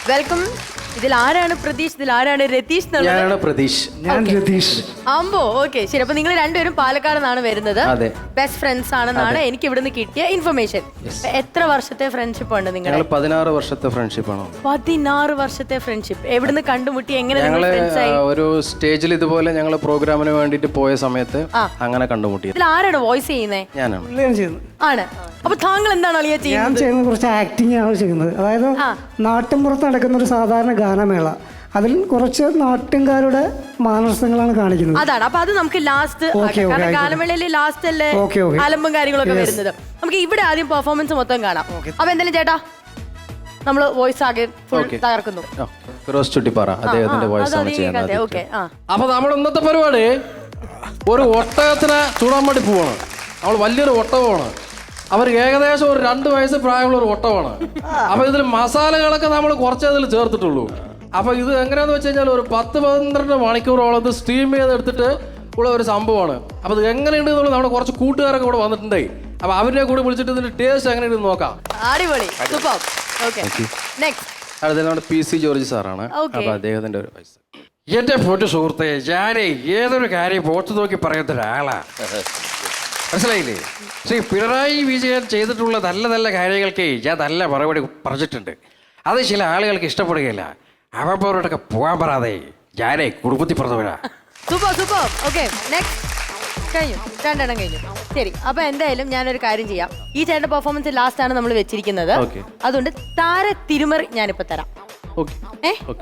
Welcome. ഇതിൽ ആരാണ് പ്രതീഷ്, ഇതിൽ ആരാണ് രതീഷ്? ഞാനാണ് പ്രതീഷ്. ഞാൻ രതീഷ്. ആമ്പോ ഓക്കെ ശരി. അപ്പൊ നിങ്ങൾ രണ്ടുപേരും പാലക്കാട് നിന്നാണ് വരുന്നത്. അതെ. ബെസ്റ്റ് ഫ്രണ്ട്സ് ആണെന്നാണ് എനിക്ക് ഇവിടുന്ന് കിട്ടിയ ഇൻഫർമേഷൻ. എത്ര വർഷത്തെ ഫ്രണ്ട്ഷിപ്പ് ഉണ്ട് നിങ്ങൾ? 16 വർഷത്തെ ഫ്രണ്ട്ഷിപ്പ് ആണ്. 16 വർഷത്തെ ഫ്രണ്ട്ഷിപ്പ്. എവിടുന്ന് കണ്ടുമുട്ടി, എങ്ങനെ ഞങ്ങള് ഒരു സ്റ്റേജിൽ ഇതുപോലെ ഞങ്ങൾ പ്രോഗ്രാമിന് വേണ്ടിട്ട് പോയ സമയത്ത് അങ്ങനെ കണ്ടുമുട്ടി. ഇതിൽ ആരാണ് വോയിസ് ചെയ്യുന്നത്? ഞാനാണ്. ആണ്. അപ്പൊ താങ്കൾ എന്താണ് അളിയ ഞാൻ ചെയ്യുന്നത്? ചെയ്യുന്നത് കുറച്ച് ആക്ടിങ് ആണ് ചെയ്യുന്നത്. അതായത് നാട്ടിൻപുറത്ത് നടക്കുന്ന ഒരു സാധാരണ ഗാനമേള, അതിൽ കുറച്ച് നാട്ടുകാരുടെ മാനസങ്ങളാണ് കാണിക്കുന്നത്. അതാണ്. അപ്പൊ അത് നമുക്ക് ലാസ്റ്റ്, ഗാനമേളയില് ലാസ്റ്റ് അല്ലേ ആലമ്പും കാര്യങ്ങളൊക്കെ വരുന്നത്. നമുക്ക് ഇവിടെ ആദ്യം പെർഫോമൻസ് മൊത്തം കാണാം. അപ്പൊ എന്തായാലും ചേട്ടാ, നമ്മള് വോയിസ് ആകെ ഫുൾ തകർക്കുന്നു. ഫിറോസ് ചുട്ടിപ്പാറ അദ്ദേഹത്തിന്റെ വോയിസ് ആണ് ചെയ്യുന്നത്. ഓക്കെ. അപ്പൊ നമ്മുടെ ഇന്നത്തെ പരിപാടി ഒരു ഒട്ടകത്തിനെ ചൂടാൻ വേണ്ടി പോവാണ്. അവൾ വലിയൊരു ഒട്ടകമാണ്. അവർ ഏകദേശം ഒരു 2 വയസ്സ് പ്രായമുള്ള ഒരു ഒട്ടകമാണ്. അപ്പൊ ഇതിൽ മസാലകളൊക്കെ നമ്മൾ കുറച്ചേ അതിൽ ചേർത്തിട്ടുള്ളൂ. അപ്പൊ ഇത് എങ്ങനെയാന്ന് വെച്ച് കഴിഞ്ഞാൽ ഒരു 10-12 മണിക്കൂറോളം ഇത് സ്റ്റീം ചെയ്തെടുത്തിട്ട് ഉള്ള ഒരു സംഭവമാണ്. അപ്പൊ ഇത് എങ്ങനെയുണ്ട് എന്നുള്ളത് നമ്മുടെ കുറച്ച് കൂട്ടുകാരൊക്കെ ഇവിടെ വന്നിട്ടുണ്ടേ. അപ്പൊ അവരെ കൂടെ വിളിച്ചിട്ട് ഇതിന്റെ ടേസ്റ്റ് എങ്ങനെയുണ്ട് നോക്കാം. അടിപൊളി, സൂപ്പർ. Okay, next. അടുത്ത നമ്മുടെ PC ജോർജ് സാറാണ്. അപ്പൊ അദ്ദേഹത്തിന്റെ ഒരു വയസ്സ്. എന്റെ പൊട്ടു സുഹൃത്തെ, ഞാനേ ഏതൊരു കാര്യം പോത്ത് നോക്കി പറയുന്ന ഒരാളാ, മനസ്സിലായില്ലേ? ശ്രീ പിണറായി വിജയൻ ചെയ്തിട്ടുള്ള നല്ല നല്ല കാര്യങ്ങൾക്ക് ഞാൻ നല്ല മറുപടി പറഞ്ഞിട്ടുണ്ട്. അത് ചില ആളുകൾക്ക് ഇഷ്ടപ്പെടുകയില്ല. അവരോടൊക്കെ പോകാൻ പറയാതെ ഞാനേ കുടുംബത്തിൽ പറഞ്ഞവരാ. Super super. Okay, next. കഴിഞ്ഞു, 2 എണ്ണം കഴിഞ്ഞു. ശരി, അപ്പൊ എന്തായാലും ഞാനൊരു കാര്യം ചെയ്യാം. ഈ ചേട്ടന്റെ പെർഫോമൻസ് ലാസ്റ്റ് ആണ് നമ്മൾ വെച്ചിരിക്കുന്നത്. അതുകൊണ്ട് താര തിരുമറി ഞാനിപ്പോ തരാം.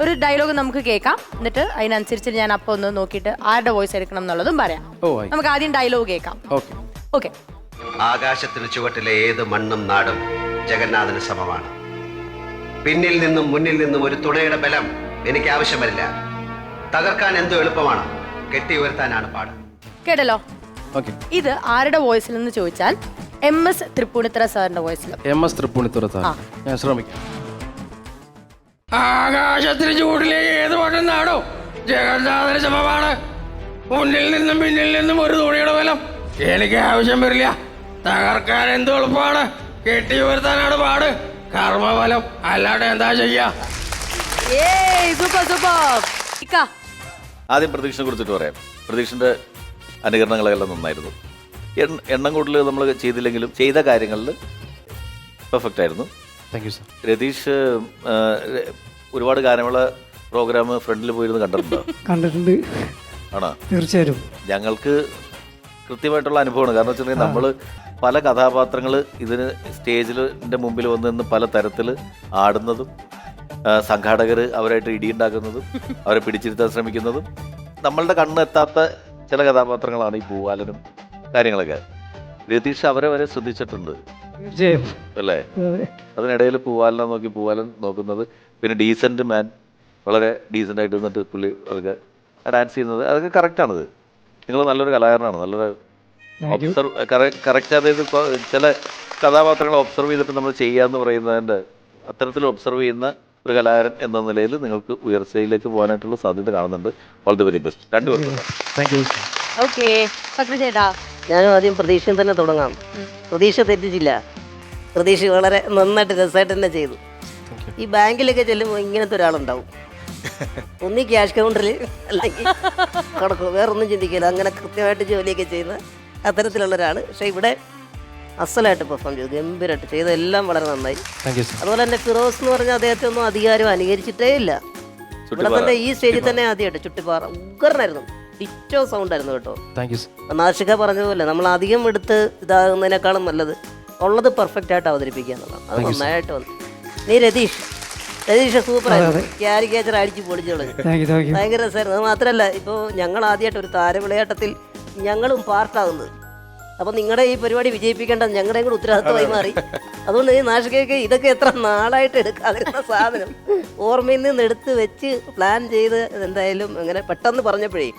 ഒരു ഡയലോഗ് നമുക്ക് കേൾക്കാം. എന്നിട്ട് അതിനനുസരിച്ച് ഞാൻ അപ്പൊ ഒന്ന് നോക്കിയിട്ട് ആരുടെ വോയിസ് എടുക്കണം എന്നുള്ളതും പറയാം. നമുക്ക് ആദ്യം ഡയലോഗ് കേൾക്കാം. ഓക്കെ. ആകാശത്തിന് ചുവട്ടിലെ ഏത് മണ്ണും നാടും ജഗന്നാഥന് സമമാണ്. പിന്നിൽ നിന്നും മുന്നിൽ നിന്നും ഒരു തുണയുടെ ബലം എനിക്ക് ആവശ്യം വരില്ല. തകർക്കാൻ എന്തോ എളുപ്പമാണ്, കെട്ടി ഉയർത്താനാണ് പാട്. കേട്ടല്ലോ. ഇത് ആരുടെ വോയിസിൽ എന്ന് ചോദിച്ചാൽ MS തൃപ്പൂണിത്തുറ സാറിന്റെ വോയിസിൽ. MS Tripunithura sir. ഞാൻ ശ്രമിക്കാം. ആകാശത്തിന് ചൂടിലെ ഏത് മണ്ണും നാടോ ജഗന്നാഥന് സമമാണ്. മുന്നിൽ നിന്നും പിന്നിൽ നിന്നും ഒരു തുണിയുടെ ബലം എനിക്ക് ആവശ്യം വരില്ല. തകർക്കാൻ എന്ത് എളുപ്പമാണ്, കെട്ടി ഉയർത്താനാണ് പാട്. കർമ്മഫലം അല്ലാണ്ട് എന്താ ചെയ്യാ. ആദ്യം പ്രതീക്ഷനെ കുറിച്ചിട്ട് പറയാം. പ്രതീക്ഷന്റെ അനുകരണങ്ങളെല്ലാം നന്നായിരുന്നു. എണ്ണം കൂടുതൽ നമ്മൾ ചെയ്തില്ലെങ്കിലും ചെയ്ത കാര്യങ്ങളിൽ പെർഫെക്റ്റ് ആയിരുന്നു. Thank you sir. രതീഷ് ഒരുപാട് ഗാനമേള പ്രോഗ്രാം ഫ്രണ്ടിൽ പോയിരുന്ന് കണ്ടിട്ടുണ്ടോ? കണ്ടിട്ടുണ്ട്. ആണോ? തീർച്ചയായും. ഞങ്ങൾക്ക് കൃത്യമായിട്ടുള്ള അനുഭവമാണ്. കാരണം വെച്ചിട്ടുണ്ടെങ്കിൽ നമ്മൾ പല കഥാപാത്രങ്ങൾ ഇതിന് സ്റ്റേജിൻ്റെ മുമ്പിൽ വന്ന് നിന്ന് പല തരത്തിൽ ആടുന്നതും സംഘാടകർ അവരായിട്ട് ഇടിയുണ്ടാക്കുന്നതും അവരെ പിടിച്ചിരുത്താൻ ശ്രമിക്കുന്നതും നമ്മളുടെ കണ്ണെത്താത്ത ചില കഥാപാത്രങ്ങളാണ് ഈ പൂവാലനും കാര്യങ്ങളൊക്കെ. രതീഷ് അവരെ വരെ ശ്രദ്ധിച്ചിട്ടുണ്ട് അല്ലേ? അതിനിടയിൽ പൂവാലനെ നോക്കി പൂവാലൻ നോക്കുന്നത്, പിന്നെ ഡീസൻറ്റ് മാൻ വളരെ ഡീസൻ്റ് ആയിട്ട് നിന്നിട്ട് പുള്ളി അതൊക്കെ ഡാൻസ് ചെയ്യുന്നത്, അതൊക്കെ കറക്റ്റാണത്. നിങ്ങൾ നല്ലൊരു കലാകാരനാണ്. നല്ലൊരു കറക്റ്റ്. അതായത് ചില കഥാപാത്രങ്ങളെ ഒബ്സർവ് ചെയ്തിട്ട് നമ്മൾ ചെയ്യാന്ന് പറയുന്നതിൻ്റെ അത്തരത്തിൽ ഒബ്സർവ് ചെയ്യുന്ന ഒരു കലാകാരൻ എന്ന നിലയിൽ നിങ്ങൾക്ക് ഉയർച്ചയിലേക്ക് പോകാനായിട്ടുള്ള സാധ്യത കാണുന്നുണ്ട്. ഓൾ ദി വെരി ബെസ്റ്റ് രണ്ടുപേർക്കും. Thank you. ഓക്കെ, ചേട്ടാ. ഞാനും ആദ്യം പ്രതീക്ഷയിൽ തന്നെ തുടങ്ങാം. പ്രതീക്ഷ തെറ്റിച്ചില്ല. പ്രതീക്ഷ വളരെ നന്നായിട്ട് രസമായിട്ട് തന്നെ ചെയ്തു. ഈ ബാങ്കിലൊക്കെ ചെല്ലുമ്പോൾ ഇങ്ങനത്തെ ഒരാളുണ്ടാവും. ഒന്നീ ക്യാഷ് കൗണ്ടറിൽ അല്ലെങ്കിൽ കിടക്കും, വേറൊന്നും ചിന്തിക്കില്ല. അങ്ങനെ കൃത്യമായിട്ട് ജോലിയൊക്കെ ചെയ്യുന്ന അത്തരത്തിലുള്ള ഒരാൾ. പക്ഷേ ഇവിടെ അസലായിട്ട് പെർഫോം ചെയ്തു, ഗംഭീരമായിട്ട് ചെയ്തു. എല്ലാം വളരെ നന്നായി. അതുപോലെ തന്നെ ഫിറോസ് എന്ന് പറഞ്ഞാൽ അദ്ദേഹത്തെ ഒന്നും അധികാരം അനുകരിച്ചിട്ടേ ഇല്ല. ഇവിടെ തന്നെ ഈ സ്റ്റേജിൽ തന്നെ ആദ്യമായിട്ട് ചുട്ടിപ്പാറ ഉഗ്രനായിരുന്നു. ഡിറ്റോ സൗണ്ട് ആയിരുന്നു കേട്ടോ. നാഷിക പറഞ്ഞതുപോലെ നമ്മൾ അധികം എടുത്ത് ഇതാകുന്നതിനേക്കാളും നല്ലത് ഉള്ളത് പെർഫെക്റ്റ് ആയിട്ട് അവതരിപ്പിക്കുക എന്നുള്ളതാണ്. അത് നന്നായിട്ട് വന്നു. നീ രതീഷ് സൂപ്പറായിരുന്നു. ക്യാരിക്കേച്ചർ അടിച്ച് പൊളിച്ചോളൂ. ഭയങ്കര രസമായിരുന്നു. അത് മാത്രമല്ല, ഇപ്പോൾ ഞങ്ങൾ ആദ്യമായിട്ട് ഒരു താരവിളയാട്ടത്തിൽ ഞങ്ങളും പാർട്ടാകുന്നത്. അപ്പം നിങ്ങളുടെ ഈ പരിപാടി വിജയിപ്പിക്കേണ്ടത് ഞങ്ങളുടെയും കൂടെ ഉത്തരവാദിത്തമായി മാറി. അതുകൊണ്ട് ഈ നാഷികയ്ക്ക് ഇതൊക്കെ എത്ര നാളായിട്ട് എടുക്കാതിരുന്ന സാധനം ഓർമ്മയിൽ നിന്ന് എടുത്ത് വെച്ച് പ്ലാൻ ചെയ്ത് എന്തായാലും അങ്ങനെ പെട്ടെന്ന് പറഞ്ഞപ്പോഴേ,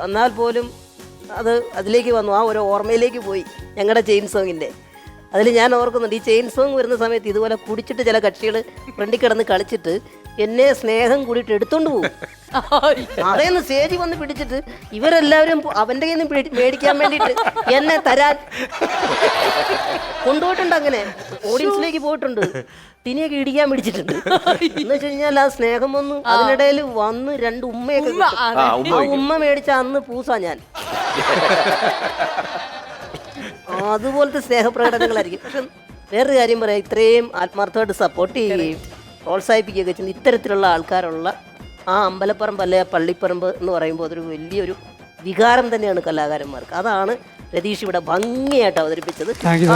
എന്നാൽ പോലും അത് അതിലേക്ക് വന്നു, ആ ഒരു ഓർമ്മയിലേക്ക് പോയി. ഞങ്ങളുടെ ചെയിൻ സോങ്ങിൻ്റെ അതിൽ ഞാൻ ഓർക്കുന്നുണ്ട്, ഈ ചെയിൻ സോങ് വരുന്ന സമയത്ത് ഇതുപോലെ കുടിച്ചിട്ട് ചില കക്ഷികൾ ഫ്രണ്ടിൽ കിടന്ന് കളിച്ചിട്ട് എന്നെ സ്നേഹം കൂടിയിട്ട് എടുത്തോണ്ട് പോകും. അതേന്ന് സ്റ്റേജിൽ വന്ന് പിടിച്ചിട്ട് ഇവരെല്ലാവരും അവന്റെ കയ്യിൽ നിന്ന് മേടിക്കാൻ വേണ്ടിയിട്ട് എന്നെ തരാൻ കൊണ്ടുപോയിട്ടുണ്ട്. അങ്ങനെ ഓഡിയൻസിലേക്ക് പോയിട്ടുണ്ട്. തിനിയൊക്കെ ഇടിക്കാൻ പിടിച്ചിട്ടുണ്ട്. എന്ന് വെച്ച് കഴിഞ്ഞാൽ ആ സ്നേഹം വന്നു അതിനിടയിൽ വന്ന് 2 ഉമ്മയൊക്കെ കിട്ടും. ആ ഉമ്മ മേടിച്ച അന്ന് പൂസാ ഞാൻ. അതുപോലത്തെ സ്നേഹപ്രകടനങ്ങളായിരിക്കും. പക്ഷെ വേറൊരു കാര്യം പറയാം, ഇത്രയും ആത്മാർത്ഥമായിട്ട് സപ്പോർട്ട് ചെയ്യുകയും പ്രോത്സാഹിപ്പിക്കുകയൊക്കെ ചെയ്യുന്ന ഇത്തരത്തിലുള്ള ആൾക്കാരുള്ള ആ അമ്പലപ്പറമ്പ് അല്ലെ പള്ളിപ്പറമ്പ് എന്ന് പറയുമ്പോൾ അതൊരു വലിയൊരു വികാരം തന്നെയാണ് കലാകാരന്മാർക്ക്. അതാണ് രതീഷ് ഇവിടെ ഭംഗിയായിട്ട് അവതരിപ്പിച്ചത്.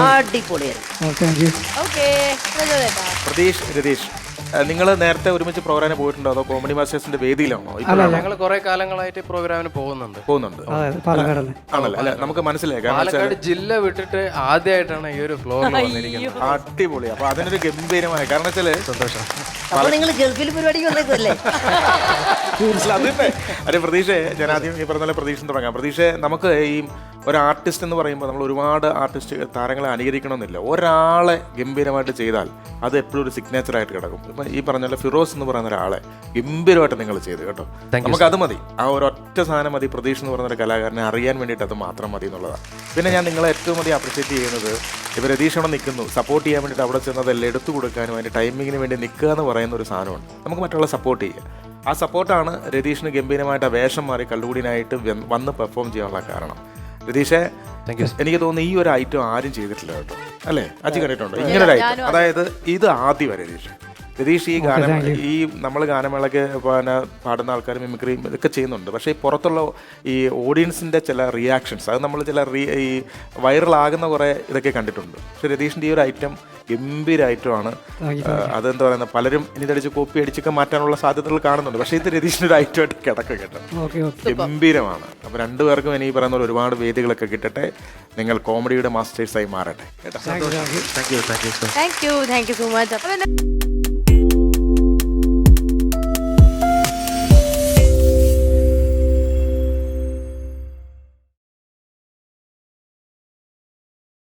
അടിപൊളിയായിരുന്നു. Thank you. Okay Pratheesh, Ratheesh, നിങ്ങൾ നേരത്തെ ഒരുമിച്ച് പ്രോഗ്രാമിന് പോയിട്ടുണ്ടോ അതോ കോമഡി മാസ്റ്റേഴ്സിന്റെ വേദിയിലാണോ? ഞങ്ങൾ കുറെ കാലങ്ങളായിട്ട് പ്രോഗ്രാമിന് പോകുന്നുണ്ട്. പാലക്കാട് ആണല്ലോ. അല്ല, നമുക്ക് മനസ്സിലായി. കാരണം പാലക്കാട് ജില്ല വിട്ടിട്ട് ആദ്യമായിട്ടാണ് ഈ ഒരു ഫ്ലോറിൽ വന്നിരിക്കുന്നത്. അടിപൊളി. അപ്പൊ അതിനൊരു ഗംഭീരമായ കാരണം വെച്ചാല് സന്തോഷം. അപ്പൊ നിങ്ങൾ ഗൾഫിൽ പരിപാടിക്ക് വന്നേക്കുമല്ലേ? അതിന്റെ അതെ പ്രതീക്ഷ, ഞാൻ ആദ്യം ഈ പറഞ്ഞ പോലെ പ്രതീക്ഷ തുടങ്ങാം. പ്രതീക്ഷ, നമുക്ക് ഈ ഒരു ആർട്ടിസ്റ്റ് എന്ന് പറയുമ്പോൾ നമ്മൾ ഒരുപാട് ആർട്ടിസ്റ്റ് താരങ്ങളെ അനുകരിക്കണമെന്നില്ല. ഒരാളെ ഗംഭീരമായിട്ട് ചെയ്താൽ അത് എപ്പോഴും ഒരു സിഗ്നേച്ചർ ആയിട്ട് കിടക്കും. ഇപ്പം ഈ പറഞ്ഞ പോലെ ഫിറോസ് എന്ന് പറയുന്ന ഒരാളെ ഗംഭീരമായിട്ട് നിങ്ങൾ ചെയ്തു കേട്ടോ. നമുക്ക് അത് മതി. ആ ഒരൊറ്റ സാധനം മതി. പ്രതീക്ഷ എന്ന് പറയുന്ന ഒരു കലാകാരനെ അറിയാൻ വേണ്ടിയിട്ട് അത് മാത്രം മതി എന്നുള്ളതാണ്. പിന്നെ ഞാൻ നിങ്ങളെ ഏറ്റവും അധികം അപ്രിഷ്യേറ്റ് ചെയ്യുന്നത് ഇവർ രതീഷ് അവിടെ നിൽക്കുന്നു, സപ്പോർട്ട് ചെയ്യാൻ വേണ്ടിയിട്ട് അവിടെ ചെന്നതെല്ലാം എടുത്തു കൊടുക്കാനും അതിൻ്റെ ടൈമിങ്ങിന് വേണ്ടി നിൽക്കുക എന്ന് പറയുന്ന ഒരു സാധനമാണ്. നമുക്ക് മറ്റുള്ള സപ്പോർട്ട് ചെയ്യുക. ആ സപ്പോർട്ടാണ് രതീഷിന് ഗംഭീരമായിട്ട് ആ വേഷം മാറി കള്ളുകൂടിനായിട്ട് വന്ന് പെർഫോം ചെയ്യാനുള്ള കാരണം. രതീഷെ, എനിക്ക് തോന്നുന്നു ഈ ഒരു ഐറ്റം ആരും ചെയ്തിട്ടില്ല കേട്ടോ, അല്ലേ? അജി കണ്ടിട്ടുണ്ടോ ഇങ്ങനെ ഒരു ഐറ്റം? അതായത് ഇത് ആദ്യമാണ് രതീഷ് ഈ ഗാനം, ഈ നമ്മൾ ഗാനമേളയ്ക്ക് പിന്നെ പാടുന്ന ആൾക്കാർ മിമിക്രി ഇതൊക്കെ ചെയ്യുന്നുണ്ട്. പക്ഷേ ഈ പുറത്തുള്ള ഈ ഓഡിയൻസിൻ്റെ ചില റിയാക്ഷൻസ് അത് നമ്മൾ ചില ഈ വൈറലാകുന്ന കുറേ ഇതൊക്കെ കണ്ടിട്ടുണ്ട്. പക്ഷെ രതീഷിൻ്റെ ഈ ഒരു ഐറ്റം ഗംഭീര ഐറ്റമാണ്. അതെന്താ പറയുന്നത്, പലരും ഇനിതടിച്ച് കോപ്പി അടിച്ചൊക്കെ മാറ്റാനുള്ള സാധ്യതകൾ കാണുന്നുണ്ട്. പക്ഷേ ഇത് രതീഷിൻ്റെ ഒരു ഐറ്റമായിട്ട് കിടക്കും കേട്ടോ, ഗംഭീരമാണ്. അപ്പോൾ രണ്ടുപേർക്കും ഇനി പറയുന്ന പോലെ ഒരുപാട് വേദികളൊക്കെ കിട്ടട്ടെ. നിങ്ങൾ കോമഡിയുടെ മാസ്റ്റേഴ്സായി മാറട്ടെ കേട്ടോ. Thank you so much.